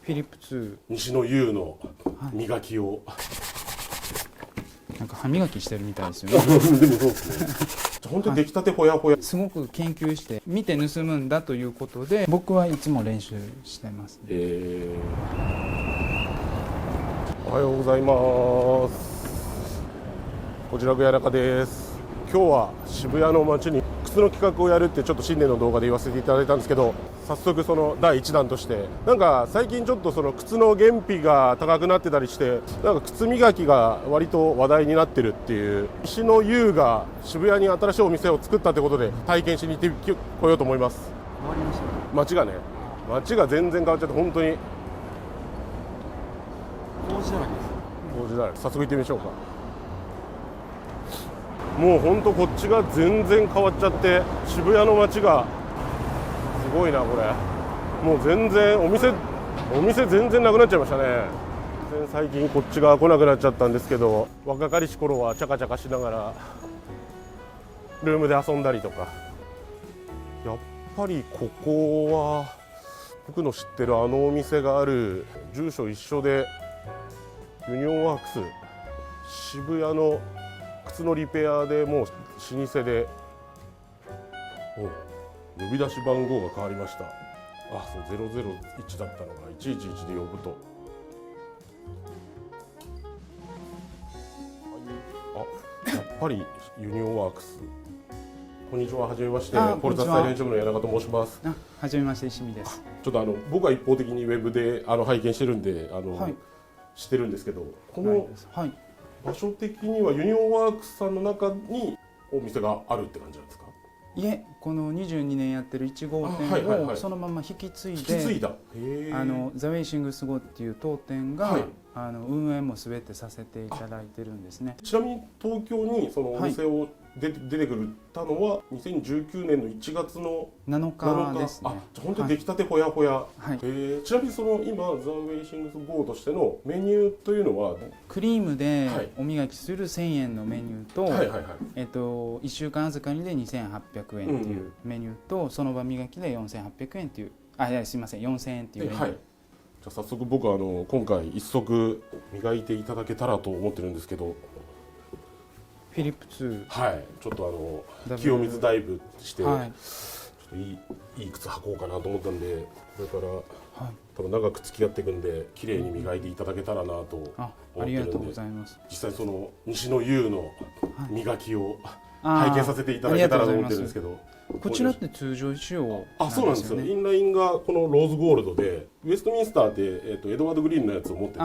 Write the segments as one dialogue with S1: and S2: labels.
S1: フィリップ2
S2: 西野優の磨きを、
S1: なんか歯磨きしてるみたいですよね
S2: でもそうですね本当に出来たてほやほや、
S1: すごく研究して見て盗むんだということで僕はいつも練習してます、
S2: おはようございます。こちらぐやらかです。今日は渋谷の街に靴の企画をやるってちょっと新年の動画で言わせていただいたんですけど、早速その第1弾としてなんか最近ちょっとその靴の原費が高くなってたりして、なんか靴磨きが割と話題になってるっていう、西野優が渋谷に新しいお店を作ったってことで体験しに行ってこようと思います。
S1: 変わりましたね。
S2: 街がね、街が全然変わっちゃって本当に
S1: 工事だらけです。
S2: 工事だらけ。早速行ってみましょうか。もうほんとこっちが全然変わっちゃって、渋谷の街がすごいなこれ。もう全然お店全然なくなっちゃいましたね。最近こっち側来なくなっちゃったんですけど、若かりし頃はチャカチャカしながらルームで遊んだりとか。やっぱりここは僕の知ってるあのお店がある住所一緒で、ユニオンワークス渋谷の靴のリペアでもう老舗で、呼び出し番号が変わりました。あ、そう001だったのが111で呼ぶと、やっぱりユニオンワークス。こんにちは、はじめまして。ポルタスタイル編集部の柳中と申します。
S1: はじめまして、石見です。
S2: ちょっと僕は一方的にウェブで拝見してるんで知ってるんですけど、この場所的にはユニオンワークスさんの中にお店があるって感じなんですか？
S1: いえ、この22年やってる1号店をそのまま引き継いで、ザ・ウェイシングス号っていう当店が運営も全てさせていただいてるんですね。
S2: ちなみに東京にそのお店を出てくるたのは2019年の1月の
S1: 7日ですね。
S2: じゃあ本当に出来たてほやほや。ちなみにその今ザ・ウェイシングス号としてのメニューというのは、
S1: クリームでお磨きする1000円のメニューと、1週間預かりで2800円っていうメニューと、その場磨きで4800円っていう、すいません、4000円っていうメニュー。
S2: じゃあ早速僕は今回一足磨いていただけたらと思ってるんですけど、
S1: フィリップ2、
S2: ちょっと清水ダイブして、ちょっといい靴履こうかなと思ったんで、これから多分長く付き合っていくんで綺麗に磨いていただけたらなと思ってるんで、
S1: ありがとうございます。
S2: 実際その西野優の磨きを拝見させていただけたらと思ってるんですけど、
S1: こちらって通常仕様なんですよね。
S2: そうなんですよ。インラインがこのローズゴールドで、ウェストミンスターでエドワード・グリーンのやつを持ってて、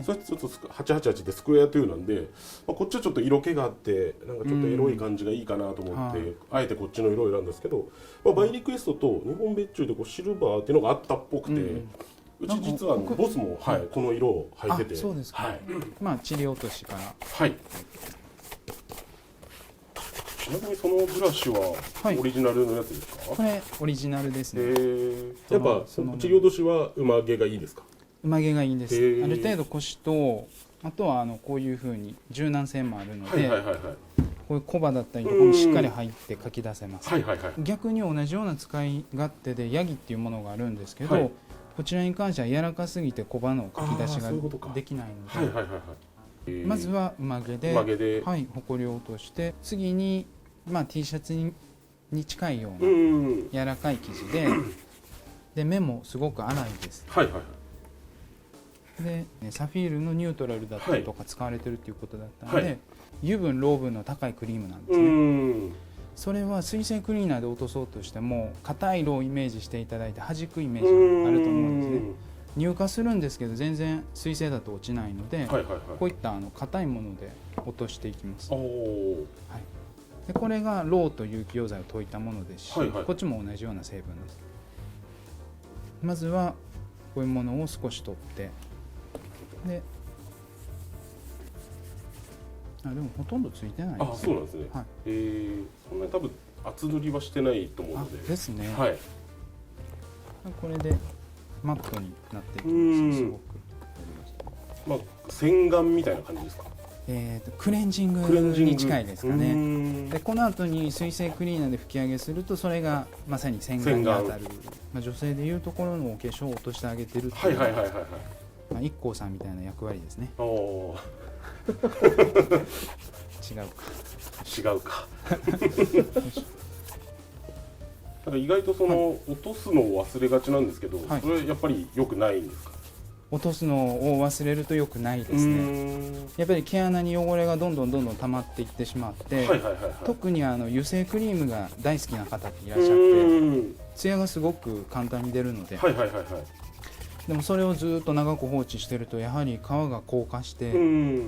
S2: それちょっと888でスクエア2なんで、こっちはちょっと色気があってなんかちょっとエロい感じがいいかなと思って、あえてこっちの色を選んだんですけど、バイリクエストと日本別注でシルバーっていうのがあったっぽくて、うち実はボスもこの色を履いてて。
S1: そうですか。チリ落としから。
S2: ちなみにそのブラシはオリジナルのやつですか？
S1: これオリジナルですね。
S2: やっぱ切り落としは馬毛がいいですか？
S1: 馬毛がいいんです。ある程度コシと、あとはこういうふうに柔軟性もあるので、こういうコバだったりとかもしっかり入って書き出せます。逆に同じような使い勝手でヤギっていうものがあるんですけど、こちらに関しては柔らかすぎてコバの書き出しができないので、まずは馬毛でほこりを落として、次にT シャツに近いような柔らかい生地で目もすごく粗いです。でサフィールのニュートラルだったりとか使われてるっていうことだったので、油分ロー分の高いクリームなんですね。それは水性クリーナーで落とそうとしても硬い色をイメージしていただいて弾くイメージがあると思うんですね。乳化するんですけど全然水性だと落ちないので、こういった硬いもので落としていきます。でこれがローと有機溶剤を溶いたものですし、こっちも同じような成分です。まずはこういうものを少し取って、でもほとんどついてないですね。
S2: そうなんですね。そんなに多分厚塗りはしてないと思うので。
S1: ですね。これでマットになっていきます。すごく
S2: 洗顔みたいな感じですか？
S1: クレンジングに近いですかね。でこの後に水性クリーナーで拭き上げするとそれがまさに洗顔に当たる、女性でいうところのお化粧を落としてあげてるっていう、IKKOさんみたいな役割ですね。
S2: 違うかなんか意外とその、落とすのを忘れがちなんですけど、それやっぱり良くないんですか？
S1: 落とすのを忘れると良くないですね。やっぱり毛穴に汚れがどんどん溜まっていってしまって、特に油性クリームが大好きな方っていらっしゃって、ツヤがすごく簡単に出るので、でもそれをずっと長く放置してるとやはり皮が硬化して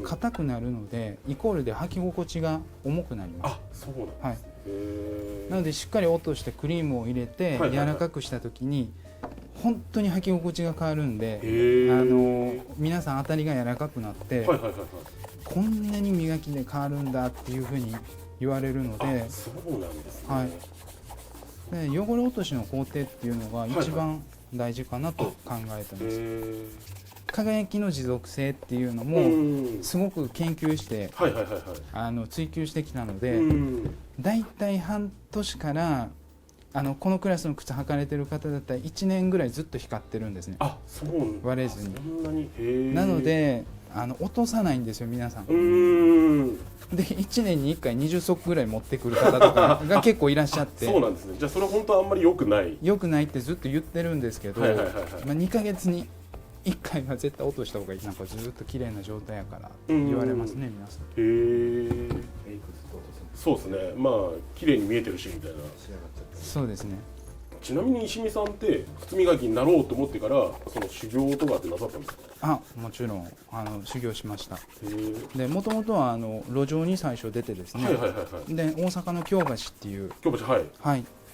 S1: 硬くなるので、イコールで履き心地が重くなります。
S2: そうなんですね。
S1: なのでしっかり落としてクリームを入れて柔らかくした時に本当に履き心地が変わるんで、皆さん当たりが柔らかくなって、こんなに磨きで変わるんだっていうふうに言われるので、
S2: そうなんですね。
S1: で汚れ落としの工程っていうのが一番大事かなと考えてます。輝きの持続性っていうのもすごく研究して追求してきたので、だいたい半年からこのクラスの靴履かれてる方だったら1年ぐらいずっと光ってるんですね。割れずに。なので落とさないんですよ皆さん。で1年に1回20足ぐらい持ってくる方とかが結構いらっしゃって。
S2: そうなんですね。じゃあそれは本当はあんまり良くない。
S1: 良くないってずっと言ってるんですけど、2ヶ月に1回は絶対落とした方がいい。なんかずっと綺麗な状態やから言われますね皆さん。
S2: そうですね。まあ綺麗に見えてるしみたいな。
S1: そうですね。
S2: ちなみに石見さんって靴磨きになろうと思ってからその修行とかってなさったんですか？
S1: もちろん修行しました。でもともとは路上に最初出てですね、で大阪の京橋っていう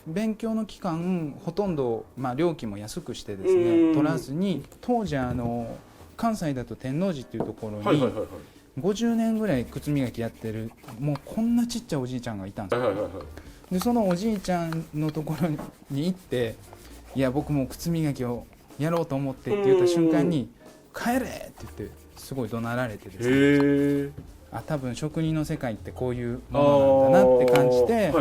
S1: 勉強の期間ほとんど、料金も安くしてですね取らずに、当時関西だと天王寺っていうところに50年ぐらい靴磨きやってるもうこんなちっちゃいおじいちゃんがいたんですよ。でそのおじいちゃんのところに行って、いや僕も靴磨きをやろうと思ってって言った瞬間に帰れって言ってすごい怒鳴られてですね、多分職人の世界ってこういうものなんだなって感じて、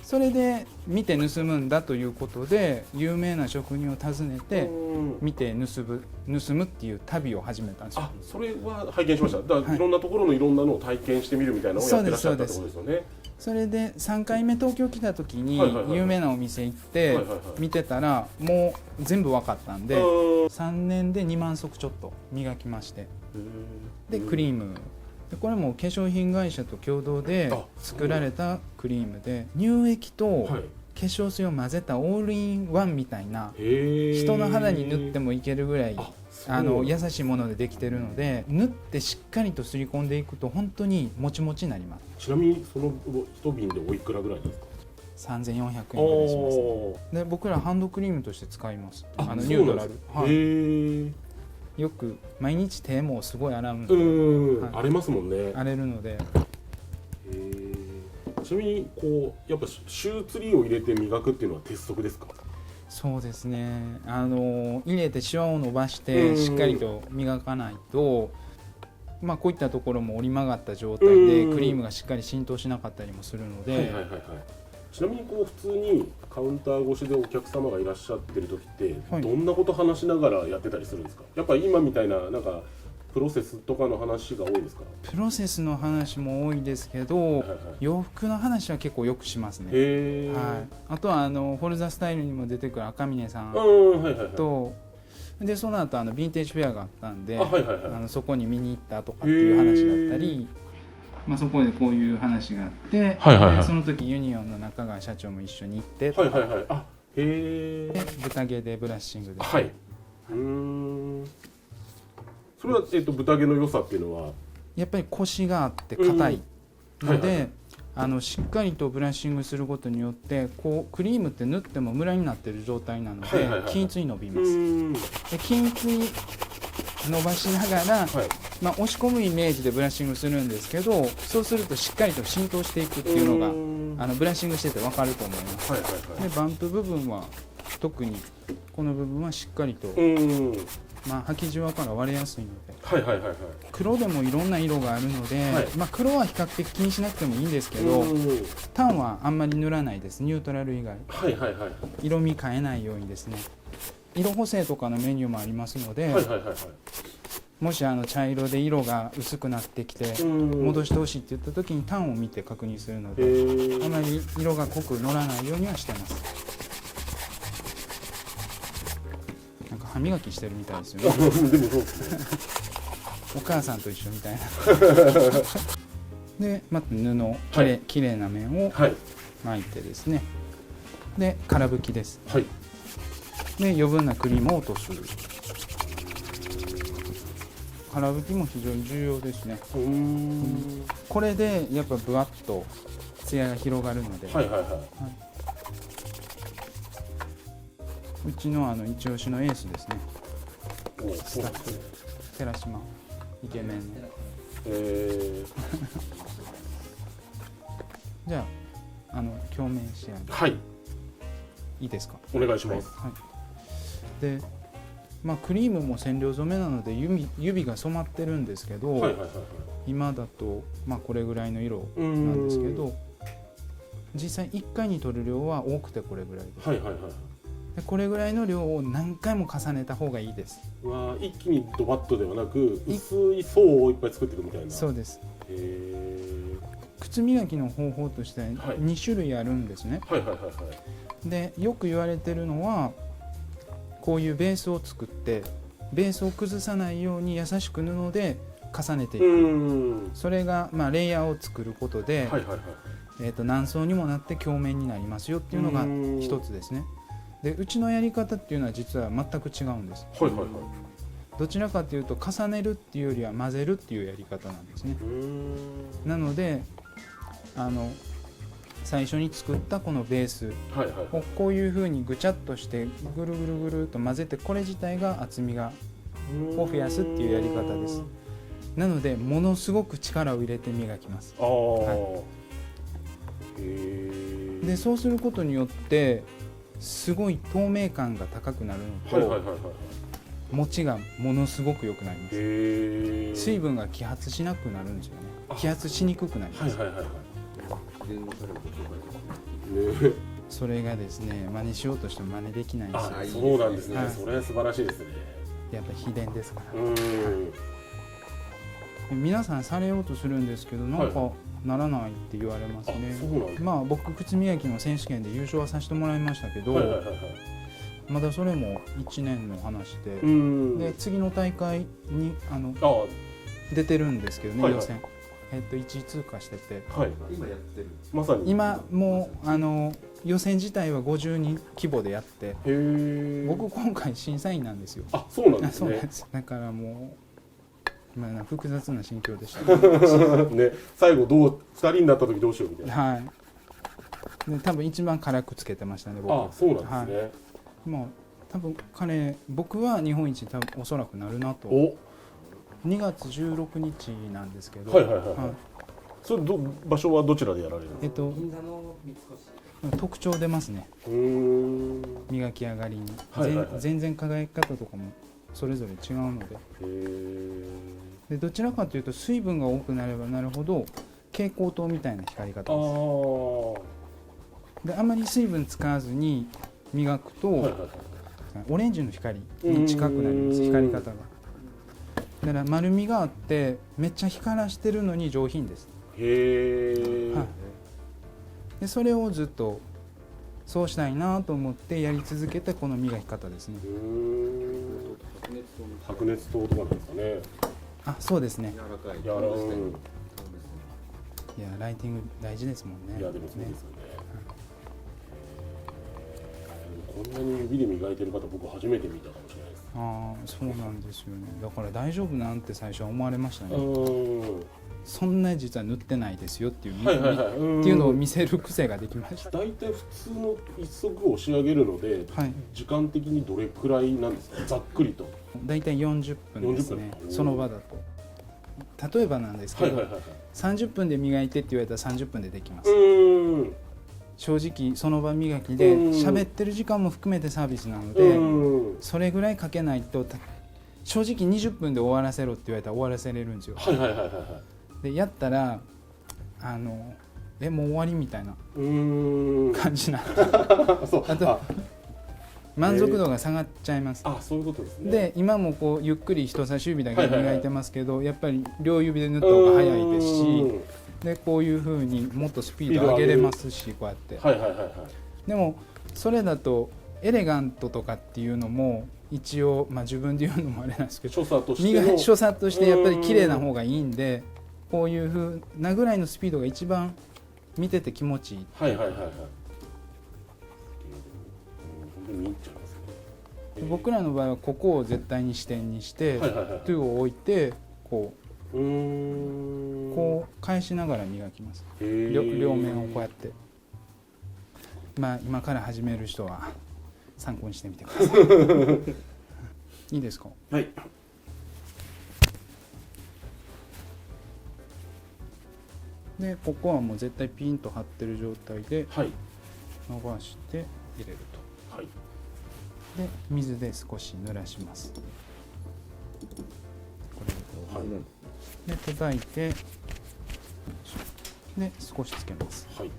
S1: それで見て盗むんだということで有名な職人を訪ねて見て盗むっていう旅を始めたんですよ。
S2: それは拝見しました。だからいろんなところのいろんなのを体験してみるみたいなのをやってらっしゃったってことですよね。
S1: それで3回目東京来た時に有名なお店行って見てたらもう全部分かったんで、3年で2万足ちょっと磨きまして、でクリームでこれも化粧品会社と共同で作られたクリームで、乳液と化粧水を混ぜたオールインワンみたいな、人の肌に塗ってもいけるぐらい優しいものでできてるので、塗ってしっかりとすり込んでいくと本当にもちもちになります。
S2: ちなみにその一瓶でおいくらぐらいなんですか？
S1: 3400円ぐらいしますね。で僕らハンドクリームとして使います。ニュートラル。よく毎日手もすごい洗うので、
S2: 荒れますもんね。
S1: 荒れるので。
S2: ちなみにやっぱシューツリーを入れて磨くっていうのは鉄則ですか？
S1: そうですね。入れてシワを伸ばしてしっかりと磨かないと、こういったところも折り曲がった状態でクリームがしっかり浸透しなかったりもするので。
S2: ちなみに普通にカウンター越しでお客様がいらっしゃってる時ってどんなこと話しながらやってたりするんですか？やっぱり今みたいなプロセスとかの話が多いですか？
S1: プロセスの話も多いですけど、洋服の話は結構よくしますね。あとはフォルザスタイルにも出てくる赤嶺さんと、でその後ヴィンテージフェアがあったんで、そこに見に行ったとかっていう話だったり、そこでこういう話があって、その時ユニオンの中川社長も一緒に行ってとか、豚毛でブラッシングです。
S2: それは豚毛の良さっていうのは
S1: やっぱりコシがあって硬いので、しっかりとブラッシングすることによってクリームって塗ってもムラになっている状態なので均一に伸びます。で均一に伸ばしながら、押し込むイメージでブラッシングするんですけど、そうするとしっかりと浸透していくっていうのがブラッシングしてて分かると思います。でバンプ部分は特にこの部分はしっかりと履きじわから割れやすいので、
S2: はいはいはいはい。
S1: 黒でもいろんな色があるので、
S2: はい
S1: 黒は比較的気にしなくてもいいんですけど、タンはあんまり塗らないです。ニュートラル以外、
S2: はいはいはい。
S1: 色味変えないようにですね。色補正とかのメニューもありますので、
S2: はいはいはいはい。
S1: もし茶色で色が薄くなってきて戻してほしいって言った時にタンを見て確認するので、あまり色が濃く乗らないようにはしてます。なんか歯磨きしてるみたいですよね。
S2: でもそうですね。
S1: お母さんと一緒みたいな。でまた布きれいな面を巻いてですね、でから拭きです。
S2: はい。
S1: で余分なクリームを落とす。から拭きも非常に重要ですね。これでやっぱブワッとツヤが広がるので、
S2: はいはいはい。
S1: うちの一押しのエースですね。
S2: お、そうなんですね。
S1: 寺島イケメンの。じゃあ鏡面仕上げ。
S2: はい。
S1: いいですか。
S2: お願いします。
S1: はい。で。クリームも染料染めなので指が染まってるんですけど、今だとこれぐらいの色なんですけど、実際1回に取る量は多くてこれぐらいです。でこれぐらいの量を何回も重ねた方がいいです。
S2: 一気にドバッとではなく薄い層をいっぱい作っていくみたいな。
S1: そうです。靴磨きの方法として2種類あるんですね。でよく言われてるのは、こういうベースを作ってベースを崩さないように優しく布で重ねていく。それがレイヤーを作ることで何層にもなって鏡面になりますよっていうのが一つですね。でうちのやり方っていうのは実は全く違うんです。どちらかというと重ねるっていうよりは混ぜるっていうやり方なんですね。なので最初に作ったこのベースをこういうふうにぐちゃっとしてぐるぐるぐると混ぜて、これ自体が厚みを増やすっていうやり方です。なのでものすごく力を入れて磨きます。でそうすることによってすごい透明感が高くなるのと、持ちがものすごく良くなります。水分が揮発しなくなるんですよね。揮発しにくくなります。それがですね、真似しようとしても真似できないんですよ。
S2: そうなんですね。それは素晴らしいですね。
S1: やっぱ秘伝ですから。皆さんされようとするんですけど、なんかならないって言われますね。僕靴磨きの選手権で優勝はさせてもらいましたけど、まだそれも1年の話で、次の大会に出てるんですけどね、予選。1位通過してて、
S2: 今やってる。まさに
S1: 今もう予選自体は50人規模でやって、僕今回審査員なんですよ。
S2: そうなんですね。
S1: だからもう複雑な心境でした。
S2: ね、最後2人になった時どうしようみたいな。
S1: で多分一番辛くつけてましたね、僕。
S2: そうなんですね。
S1: 多分僕は日本一おそらくなるなと。2月16日なんですけど、それ
S2: 場所はどちらでやられるんですか？
S1: 銀座の三越。特徴出ますね。磨き上がりに、全然輝き方とかもそれぞれ違うので、どちらかというと水分が多くなればなるほど蛍光灯みたいな光り方です。であまり水分使わずに磨くと、オレンジの光に近くなります、光り方が。だから丸みがあってめっちゃ光らしてるのに上品です。でそれをずっとそうしたいなと思ってやり続けてこの磨き方ですね。
S2: 白熱灯とかなんですかね。
S1: そうですね。
S2: 柔らかい。
S1: いやライティング大事ですもんね。
S2: いやでもそうですよね。こんなに指で磨いてる方僕初めて見たかもしれないです。
S1: そうなんですよね。だから大丈夫なんて最初は思われましたね。そんな実は塗ってないですよっていうのを見せる癖ができました。
S2: 大体普通の一足を仕上げるので、時間的にどれくらいなんですか？ざっくりと。
S1: 大体40分ですね。その場だと。例えばなんですけど、30分で磨いてって言われたら30分でできます。正直その場磨きで喋ってる時間も含めてサービスなので、それぐらいかけないと正直20分で終わらせろって言われたら終わらせれるんですよ。
S2: はいはいはいはいはい。
S1: でやったらもう終わりみたいな感じなんであと満足度が下がっちゃいます。
S2: そういうことですね。
S1: で今もこうゆっくり人差し指だけ磨いてますけど、やっぱり両指で塗った方が早いですし、でこういうふうにもっとスピード上げれますし、こうやって、でもそれだとエレガントとかっていうのも一応、自分で言うのもあれなんですけど、
S2: 所作として
S1: やっぱり綺麗な方がいいんで、こういうふうなぐらいのスピードが一番見てて気持ちいい。僕らの場合はここを絶対に支点にして、トゥを置いてこう返しながら磨きます。両面をこうやって、今から始める人は参考にしてみてください。いいですか？
S2: はい。
S1: でここはもう絶対ピンと張ってる状態で伸ばして入れると。
S2: はい。
S1: で水で少し濡らします。これで叩いて、で少しつけます。
S2: はい。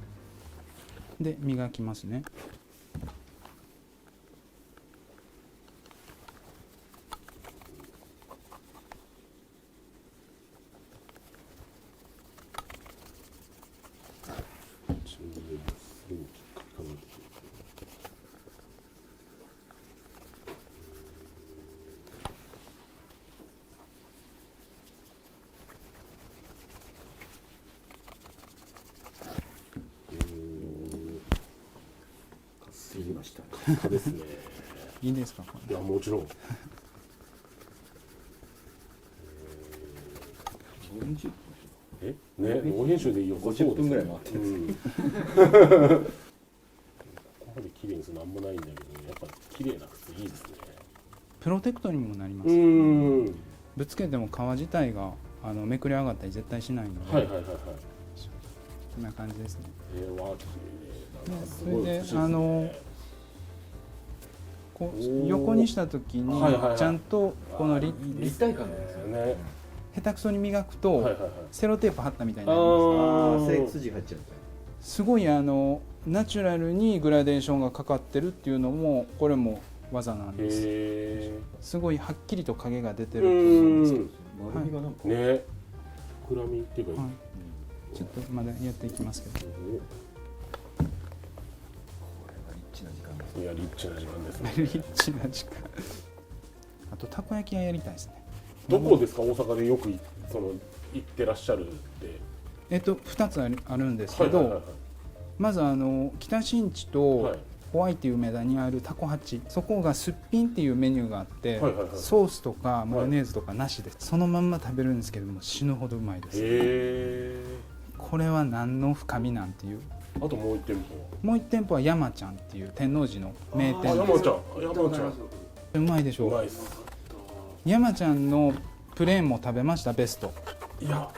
S1: で磨きますね。
S2: いました。ですね。
S1: いいですか？
S2: いやもちろん。ノー編集でいいよ。
S3: 50分ぐらい回ってるんです。
S2: ここまで綺麗にするのなんもないんだけど、やっぱ綺麗な靴いいですね。
S1: プロテクトにもなります。ぶつけても皮自体がめくれ上がったり絶対しないので。こんな感じですね。それでこう横にした時にちゃんとこの立
S3: 体感ですよね。
S1: 下手くそに磨くとセロテープ貼ったみたいになります。
S3: 筋入っちゃう。
S1: すごいナチュラルにグラデーションがかかってるっていうのもこれも技なんです。すごいはっきりと影が出てると思うんですけど。
S3: 丸みがなんか
S2: ね、膨らみっていうか。
S1: ちょっとまだやっていきますけど。
S2: いやリッチな時間ですね。
S1: リッチな時間。あとたこ焼き屋やりたいですね。
S2: どこですか？大阪でよく行ってらっしゃるって。
S1: 2つあるんですけど、まず北新地とホワイト梅田にあるタコハチ、そこがすっぴんっていうメニューがあって、ソースとかマヨネーズとかなしでそのまんま食べるんですけども死ぬほどうまいです。これは何の深みなんていう。
S2: あともう1
S1: 店舗は山ちゃんっていう天王寺の名店です。
S2: 山ちゃん
S1: うまいでしょう。
S2: うまいです。
S1: 山ちゃんのプレーンも食べました？ベスト。
S2: いや、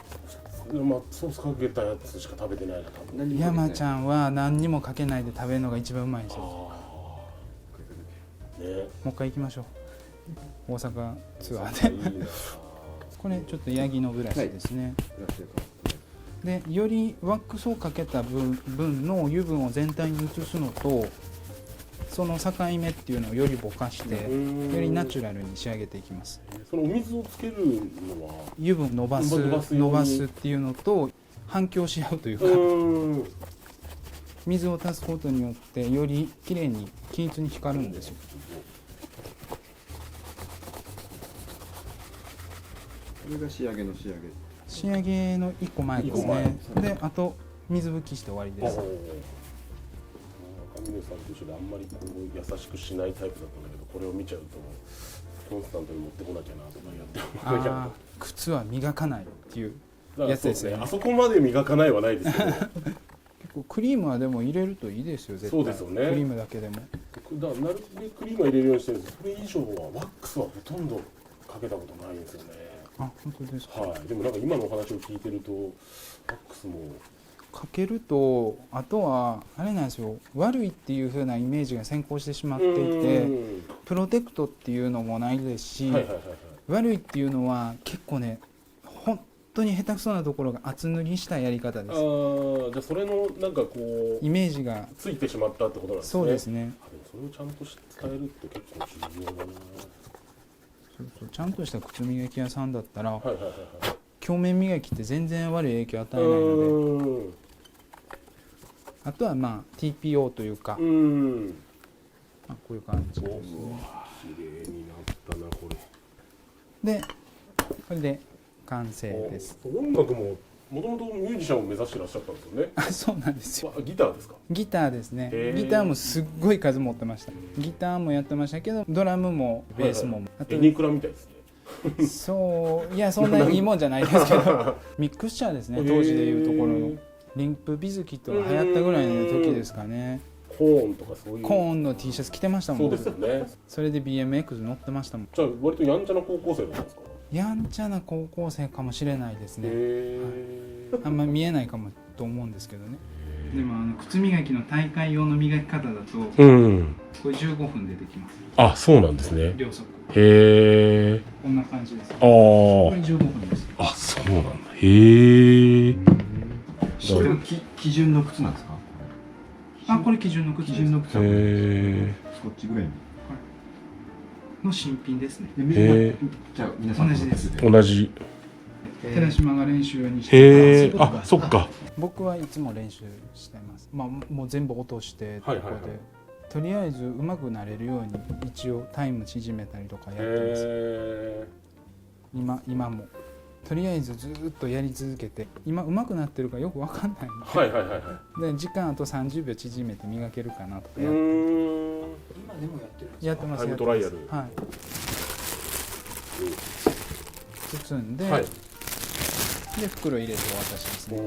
S2: ソースかけたやつしか食べてないな。多分
S1: 山ちゃんは何にもかけないで食べるのが一番うまいんですよ。もう一回行きましょう。大阪ツアーで。これちょっとヤギのブラシですね。でよりワックスをかけた分の油分を全体に移すのと、その境目っていうのをよりぼかしてよりナチュラルに仕上げていきます。
S2: そのお水をつけるのは
S1: 油分伸ばすっていうのと反響し合うというか、水を足すことによってよりきれいに均一に光るんですよ。
S3: これが仕上げの
S1: 1個前ですね。であと水拭きして終わりです。
S2: 赤嶺さんと一緒であんまりこう優しくしないタイプだったんだけど、これを見ちゃうとコンスタントに持ってこなきゃなとかやって。
S1: 靴は磨かないっていうやつですね。
S2: あそこまで磨かないはないですけど結
S1: 構クリームはでも入れるといいですよ。絶対
S2: そうですよね。
S1: クリームだけでも
S2: なるべくクリームは入れるようにしてるんです。それ以上はワックスはほとんどかけたことないんですよね。
S1: 本当ですか。
S2: でもなんか今のお話を聞いてるとワックスも
S1: かけると、あとはあれなんですよ、悪いっていう風なイメージが先行してしまっていて、プロテクトっていうのもないですし、悪いっていうのは結構ね本当に下手くそなところが厚塗りしたやり方です。
S2: じゃあそれのなんかこう
S1: イメージが
S2: ついてしまったってことなんですね。
S1: そうですね。
S2: でもそれをちゃんと伝えるって結構重要だな。
S1: そうちゃんとした靴磨き屋さんだったら、
S2: はいはいはいはい、
S1: 鏡面磨きって全然悪い影響を与えないので、あとはまあ TPO というか、まあ、こういう感じですね。
S2: 綺麗になったなこれ。
S1: でこれで完成です。
S2: 音楽ももともとミュージシャンを目指してらっしゃったんですよね。
S1: あ、そうなんですよ。
S2: ギターですか？ギ
S1: ターですね。ギターもすっごい数持ってました。ギターもやってましたけど、ドラムもベースも、
S2: あとエニクラみたいですね。
S1: そういやそんないいもんじゃないですけどミクスチャーですね。当時でいうところのリンプビズキットが流行ったぐらいの時ですかね。
S2: コーンとかそういう
S1: コーンの T シャツ着てましたもん。
S2: そうですよね。
S1: それで BMX 乗ってましたもん。
S2: じゃあ割とやんちゃな高校生だったんですか？
S1: やんちゃな高校生かもしれないですね。はい、あんま見えないかもと思うんですけどね。でも靴磨きの大会用の磨き方だと、これ15分でできます。
S2: あ、そうなんですね。
S1: 両足。
S2: へえ。
S1: こんな感じです。
S2: こ
S1: れ15分です。
S2: あ、そうなんだ。へえ。
S3: 基準の靴なんですか？
S1: あ、これ基準の靴です。基準の靴。
S3: スコッチグレーン
S1: の新品ですね。
S3: じゃあ皆さん
S1: 同じです。
S2: 同じ。
S1: 寺島が練習用にして。
S2: へえ。あ、そっか。
S1: 僕はいつも練習してます。まあもう全部落としてここで、とりあえず上手くなれるように一応タイム縮めたりとかやってます。今もとりあえずずっとやり続けて、今上手くなってるかよく分かんないので、で時間あと30秒縮めて磨けるかなとかやって。今でもやってるんですか？やってます。
S2: タイムトライアル。
S1: はい。包んで、で袋入れてお渡しですね。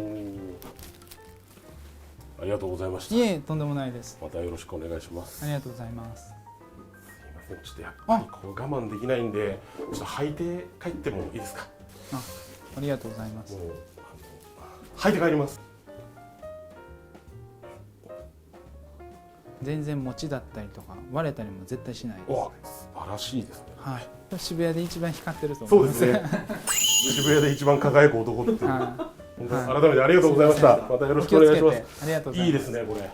S2: ありがとうございました。
S1: いえ、とんでもないです。
S2: またよろしくお願いします。
S1: ありがとうございます。
S2: すいません、ちょっとやっぱりこう我慢できないんで、ちょっと履いて帰ってもいいですか？
S1: ありがとうございます。
S2: 履いて帰ります。
S1: 全然持ちだったりとか割れたりも絶対しないです。
S2: 素晴らしいですね。
S1: はい。渋谷で一番光ってると思います。
S2: そうですね。渋谷で一番輝く男っていう。改めてありがとうございました。またよろしくお願いします。
S1: ありがとうございます。
S2: いいですねこれ。